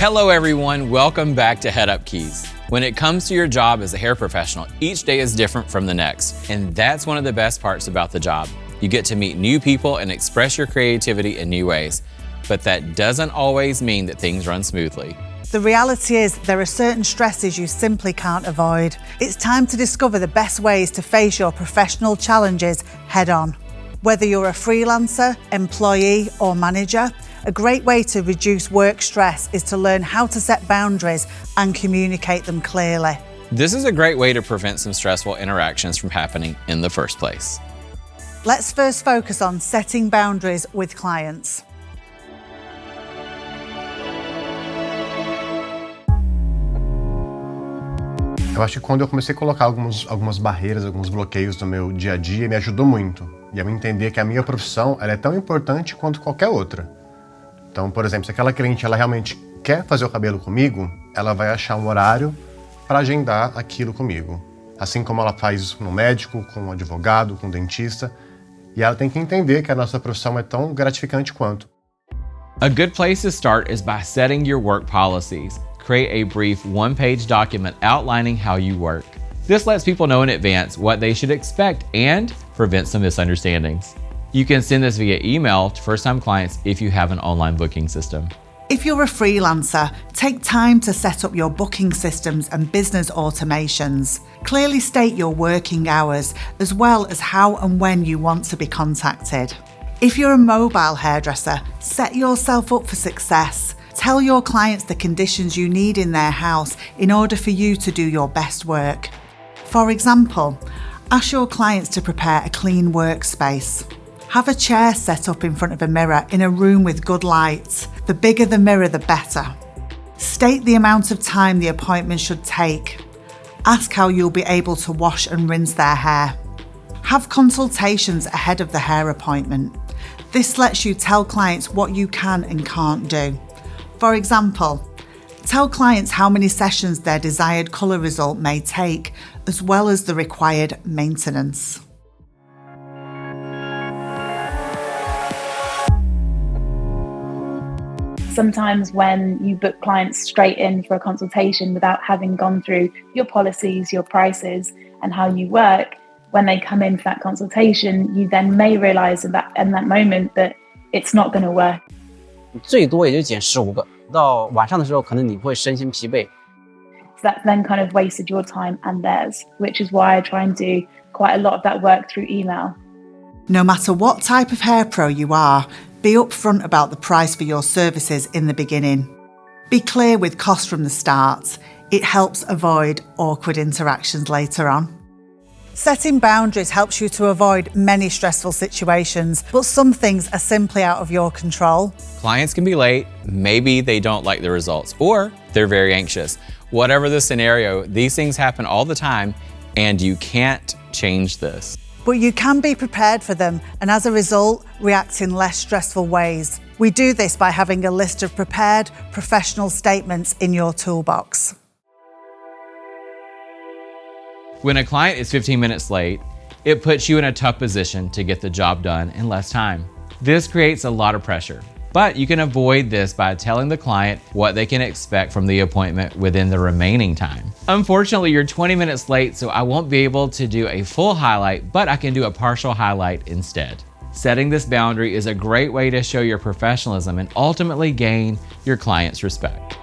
Hello everyone, welcome back to Head Up Keys. When it comes to your job as a hair professional, each day is different from the next, and that's one of the best parts about the job. You get to meet new people and express your creativity in new ways, but that doesn't always mean that things run smoothly. The reality is there are certain stresses you simply can't avoid. It's time to discover the best ways to face your professional challenges head on. Whether you're a freelancer, employee, or manager, a great way to reduce work stress is to learn how to set boundaries and communicate them clearly. This is a great way to prevent some stressful interactions from happening in the first place. Let's first focus on setting boundaries with clients. Eu acho que quando eu comecei a colocar algumas barreiras, alguns bloqueios no meu dia a dia, me ajudou muito. E a me entender que a minha profissão ela é tão importante quanto qualquer outra. Então, por exemplo, se aquela cliente ela realmente quer fazer o cabelo comigo, ela vai achar um horário para agendar aquilo comigo. Assim como ela faz isso com um médico, com um advogado, com um dentista. E ela tem que entender que a nossa profissão é tão gratificante quanto. A good place to start is by setting your work policies. Create a brief one-page document outlining how you work. This lets people know in advance what they should expect and prevents some misunderstandings. You can send this via email to first-time clients if you have an online booking system. If you're a freelancer, take time to set up your booking systems and business automations. Clearly state your working hours, as well as how and when you want to be contacted. If you're a mobile hairdresser, set yourself up for success. Tell your clients the conditions you need in their house in order for you to do your best work. For example, ask your clients to prepare a clean workspace. Have a chair set up in front of a mirror in a room with good light. The bigger the mirror, the better. State the amount of time the appointment should take. Ask how you'll be able to wash and rinse their hair. Have consultations ahead of the hair appointment. This lets you tell clients what you can and can't do. For example, tell clients how many sessions their desired colour result may take, as well as the required maintenance. Sometimes when you book clients straight in for a consultation without having gone through your policies, your prices, and how you work, when they come in for that consultation, you then may realise in that moment that it's not going to work. 最多也就减15个，到晚上的时候可能你会身心疲惫。 So that then kind of wasted your time and theirs, which is why I try and do quite a lot of that work through email. No matter what type of hair pro you are, be upfront about the price for your services in the beginning. Be clear with cost from the start. It helps avoid awkward interactions later on. Setting boundaries helps you to avoid many stressful situations, but some things are simply out of your control. Clients can be late, maybe they don't like the results, or they're very anxious. Whatever the scenario, these things happen all the time, and you can't change this. But you can be prepared for them and as a result, react in less stressful ways. We do this by having a list of prepared professional statements in your toolbox. When a client is 15 minutes late, it puts you in a tough position to get the job done in less time. This creates a lot of pressure, but you can avoid this by telling the client what they can expect from the appointment within the remaining time. Unfortunately, you're 20 minutes late, so I won't be able to do a full highlight, but I can do a partial highlight instead. Setting this boundary is a great way to show your professionalism and ultimately gain your client's respect.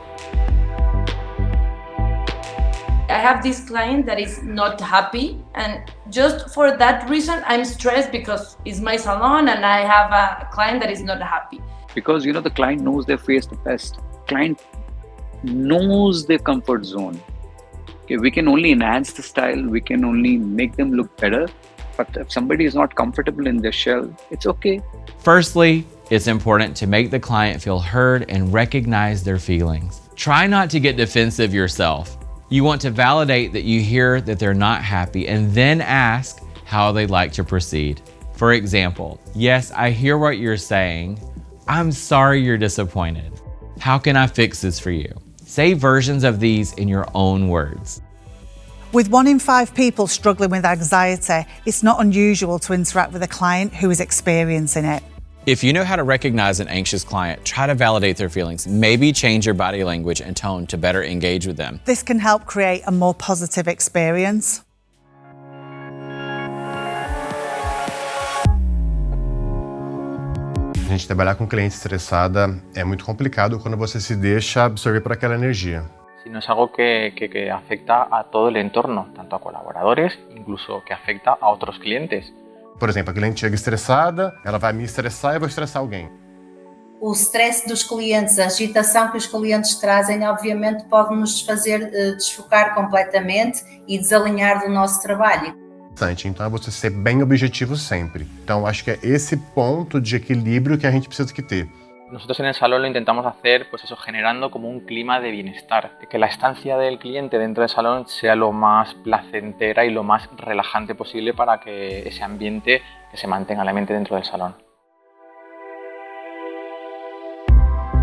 I have this client that is not happy, and just for that reason I'm stressed because it's my salon and I have a client that is not happy. Because the client knows their face the best. Client knows their comfort zone. Okay, we can only enhance the style, we can only make them look better, but if somebody is not comfortable in their shell, it's okay. Firstly, it's important to make the client feel heard and recognize their feelings. Try not to get defensive yourself. You want to validate that you hear that they're not happy and then ask how they'd like to proceed. For example, yes, I hear what you're saying. I'm sorry you're disappointed. How can I fix this for you? Say versions of these in your own words. With 1 in 5 people struggling with anxiety, it's not unusual to interact with a client who is experiencing it. If you know how to recognize an anxious client, try to validate their feelings. Maybe change your body language and tone to better engage with them. This can help create a more positive experience. A gente trabalhar com cliente estressada é muito complicado quando você se deixa absorver por aquela energia. Sino es algo que afecta a todo el entorno, tanto a colaboradores, incluso que afecta a otros clientes. Por exemplo, a cliente chega estressada, ela vai me estressar e eu vou estressar alguém. O stress dos clientes, a agitação que os clientes trazem, obviamente pode nos fazer desfocar completamente e desalinhar do nosso trabalho. Então é você ser bem objetivo sempre. Então acho que é esse ponto de equilíbrio que a gente precisa ter. Nosotros en el salón lo intentamos hacer, pues eso, generando como un clima de bienestar, que la estancia del cliente dentro del salón sea lo más placentera y lo más relajante posible para que ese ambiente que se mantenga la mente dentro del salón.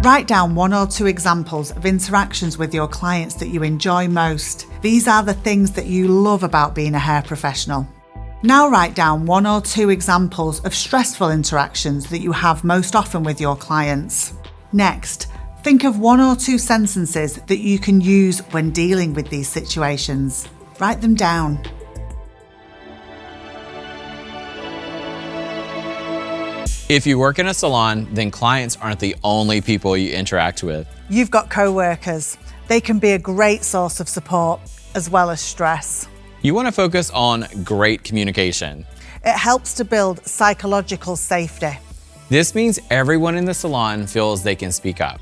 Write down 1 or 2 examples of interactions with your clients that you enjoy most. These are the things that you love about being a hair professional. Now write down 1 or 2 examples of stressful interactions that you have most often with your clients. Next, think of 1 or 2 sentences that you can use when dealing with these situations. Write them down. If you work in a salon, then clients aren't the only people you interact with. You've got co-workers. They can be a great source of support as well as stress. You want to focus on great communication. It helps to build psychological safety. This means everyone in the salon feels they can speak up,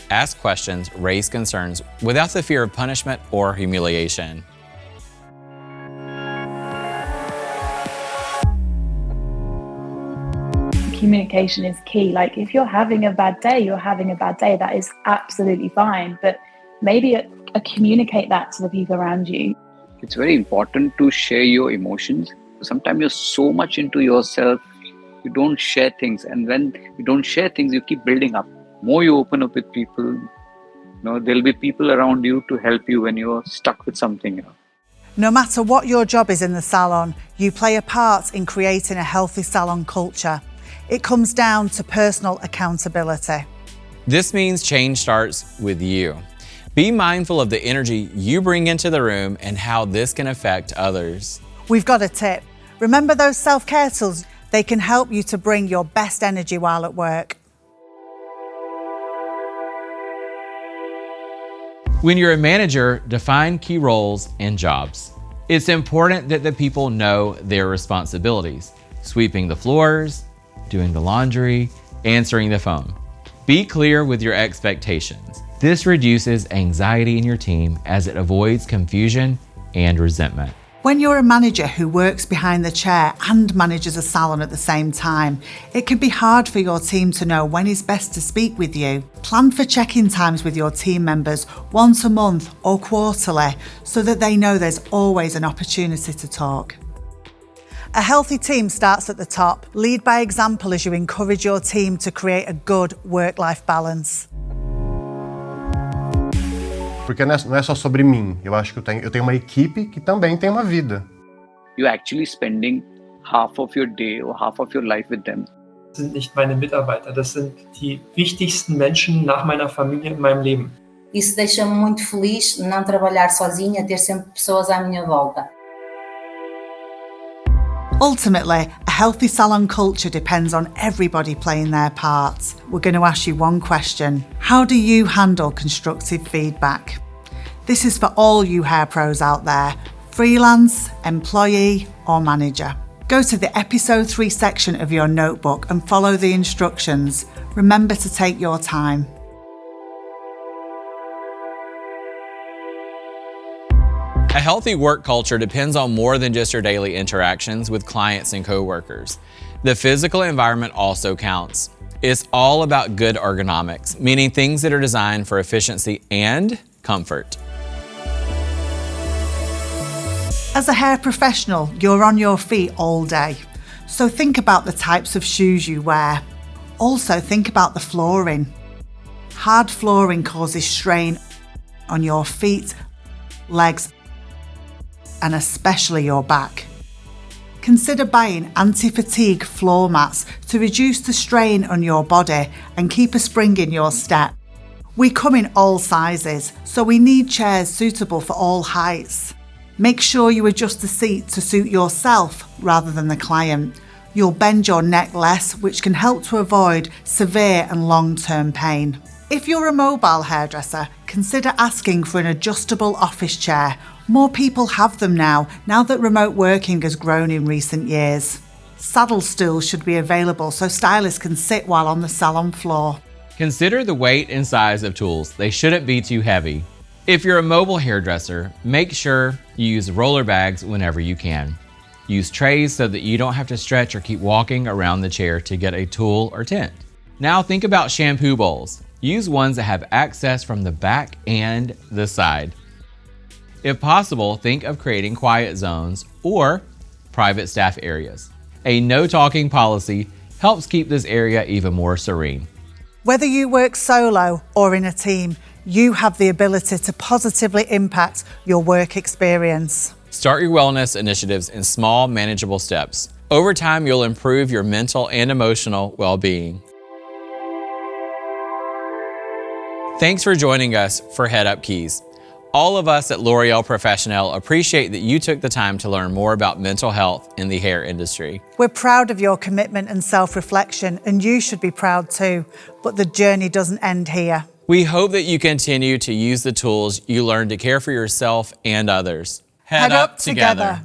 ask questions, raise concerns without the fear of punishment or humiliation. Communication is key. Like if you're having a bad day, you're having a bad day. That is absolutely fine. But maybe communicate that to the people around you. It's very important to share your emotions. Sometimes you're so much into yourself, you don't share things. And when you don't share things, you keep building up. More you open up with people, there'll be people around you to help you when you're stuck with something. No matter what your job is in the salon, you play a part in creating a healthy salon culture. It comes down to personal accountability. This means change starts with you. Be mindful of the energy you bring into the room and how this can affect others. We've got a tip. Remember those self-care tools? They can help you to bring your best energy while at work. When you're a manager, define key roles and jobs. It's important that the people know their responsibilities: sweeping the floors, doing the laundry, answering the phone. Be clear with your expectations. This reduces anxiety in your team as it avoids confusion and resentment. When you're a manager who works behind the chair and manages a salon at the same time, it can be hard for your team to know when is best to speak with you. Plan for check-in times with your team members once a month or quarterly so that they know there's always an opportunity to talk. A healthy team starts at the top. Lead by example as you encourage your team to create a good work-life balance. Porque não é só sobre mim. Eu acho que eu tenho uma equipe que também tem uma vida. You're actually spending half of your day or half of your life with them. Das sind nicht meine Mitarbeiter, das sind die wichtigsten Menschen nach meiner Familie in meinem Leben. Isso deixa-me muito feliz, não trabalhar sozinha, ter sempre pessoas à minha volta. Ultimately, a healthy salon culture depends on everybody playing their parts. We're going to ask you one question. How do you handle constructive feedback? This is for all you hair pros out there, freelance, employee or manager. Go to the episode 3 section of your notebook and follow the instructions. Remember to take your time. A healthy work culture depends on more than just your daily interactions with clients and coworkers. The physical environment also counts. It's all about good ergonomics, meaning things that are designed for efficiency and comfort. As a hair professional, you're on your feet all day. So think about the types of shoes you wear. Also think about the flooring. Hard flooring causes strain on your feet, legs, and especially your back. Consider buying anti-fatigue floor mats to reduce the strain on your body and keep a spring in your step. We come in all sizes, so we need chairs suitable for all heights. Make sure you adjust the seat to suit yourself rather than the client. You'll bend your neck less, which can help to avoid severe and long-term pain. If you're a mobile hairdresser, consider asking for an adjustable office chair. More people have them now that remote working has grown in recent years. Saddle stools should be available so stylists can sit while on the salon floor. Consider the weight and size of tools. They shouldn't be too heavy. If you're a mobile hairdresser, make sure you use roller bags whenever you can. Use trays so that you don't have to stretch or keep walking around the chair to get a tool or tent. Now think about shampoo bowls. Use ones that have access from the back and the side. If possible, think of creating quiet zones or private staff areas. A no talking policy helps keep this area even more serene. Whether you work solo or in a team, you have the ability to positively impact your work experience. Start your wellness initiatives in small, manageable steps. Over time, you'll improve your mental and emotional well-being. Thanks for joining us for Head Up Keys. All of us at L'Oreal Professionnel appreciate that you took the time to learn more about mental health in the hair industry. We're proud of your commitment and self-reflection, and you should be proud too, but the journey doesn't end here. We hope that you continue to use the tools you learned to care for yourself and others. Head up together.